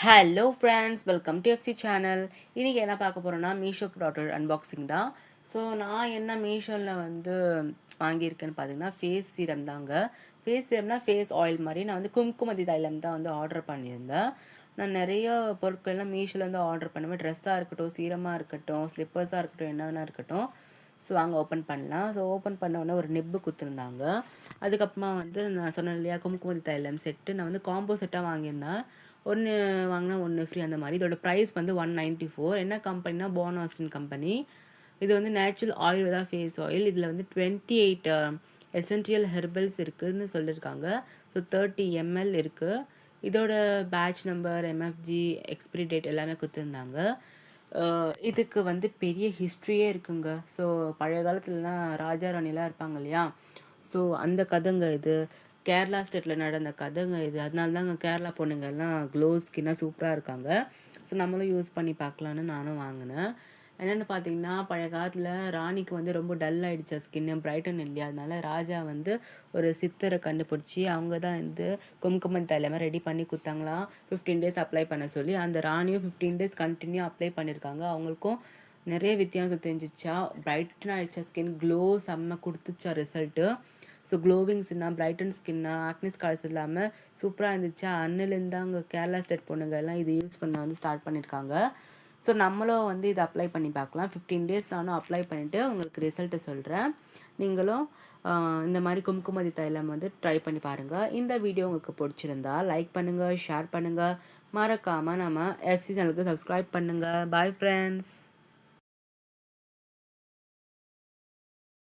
Hello friends, welcome to FC channel. இன்றைக்கி என்ன பார்க்க போகிறோன்னா மீஷோ ப்ராடக்ட் அன்பாக்சிங் தான். ஸோ நான் என்ன மீஷோவில் வாங்கியிருக்கேன்னு பார்த்தீங்கன்னா ஃபேஸ் சீரம் தாங்க. ஃபேஸ் சீரம்னா ஃபேஸ் ஆயில் மாதிரி. நான் கும்குமதி தைலம் தான் ஆர்டர் பண்ணியிருந்தேன். நான் நிறைய பொருட்கள்லாம் மீஷோவில் ஆர்டர் பண்ணுவேன். ட்ரெஸ்ஸாக இருக்கட்டும், சீரமாக இருக்கட்டும், ஸ்லிப்பர்ஸாக இருக்கட்டும், என்ன வேணா இருக்கட்டும். ஸோ அங்கே ஓப்பன் பண்ணலாம். ஸோ ஓப்பன் பண்ண உடனே ஒரு நிப்பு குத்துருந்தாங்க. அதுக்கப்புறமா நான் சொன்னேன் இல்லையா, கும்குமதி தைலம் செட்டு நான் காம்போ செட்டாக வாங்கியிருந்தேன். ஒன்று வாங்கினா ஒன்று ஃப்ரீ அந்த மாதிரி. இதோட ப்ரைஸ் 194. என்ன கம்பெனினா போனாஸ்டின் கம்பெனி. இது நேச்சுரல் ஆயுர்வேதா ஃபேஸ் ஆயில். இதில் 28 எசென்ஷியல் ஹெர்பல்ஸ் இருக்குதுன்னு சொல்லியிருக்காங்க. ஸோ 30 ml இருக்குது. இதோட batch number, MFG, expiry date எல்லாமே கொடுத்துருந்தாங்க. இதுக்கு பெரிய ஹிஸ்ட்ரியே இருக்குங்க. ஸோ பழைய காலத்துலலாம் ராஜா ராணிலாம் இருப்பாங்க இல்லையா, ஸோ அந்த கதைங்க இது. கேரளா ஸ்டேட்டில் நடந்த கதைங்க இது. அதனால தாங்க கேரளா பொண்ணுங்கள்லாம் க்ளோ ஸ்கின்னாக சூப்பராக இருக்காங்க. ஸோ நம்மளும் யூஸ் பண்ணி பார்க்கலான்னு நானும் வாங்கினேன். என்னென்னு பார்த்தீங்கன்னா, பழைய காலத்தில் ராணிக்கு ரொம்ப டல் ஆகிடுச்சா ஸ்கின்னு, பிரைட்டன் இல்லையா. அதனால ராஜா ஒரு சித்தரை கண்டுபிடிச்சி அவங்க தான் கும்குமம் தைலமாக ரெடி பண்ணி கொடுத்தாங்களாம். 15 days அப்ளை பண்ண சொல்லி. அந்த ராணியும் 15 days கண்டினியூ அப்ளை பண்ணியிருக்காங்க. அவங்களுக்கும் நிறைய வித்தியாசம் தெரிஞ்சிச்சா. பிரைட்டன் ஆகிடுச்சா ஸ்கின், க்ளோ செம்ம கொடுத்துச்சா ரிசல்ட்டு. ஸோ க்ளோவிங் ஸ்கின்னா, பிரைட்டன் ஸ்கின்னா, ஆக்னிஸ் கால்ஸ் இல்லாமல் சூப்பராக இருந்துச்சு. அன்னிலேருந்து அங்கே கேரளா ஸ்டேட் பொண்ணுங்க எல்லாம் இது யூஸ் பண்ண ஸ்டார்ட் பண்ணியிருக்காங்க. ஸோ நம்மளும் இதை அப்ளை பண்ணி பார்க்கலாம். 15 days நானும் அப்ளை பண்ணிவிட்டு உங்களுக்கு ரிசல்ட்டை சொல்கிறேன். நீங்களும் இந்த மாதிரி கும்குமதி தைலம் ட்ரை பண்ணி பாருங்கள். இந்த வீடியோ உங்களுக்கு பிடிச்சிருந்தா லைக் பண்ணுங்கள், ஷேர் பண்ணுங்கள். மறக்காமல் நம்ம எஃப்சி சேனலுக்கு சப்ஸ்கிரைப் பண்ணுங்கள். Bye friends.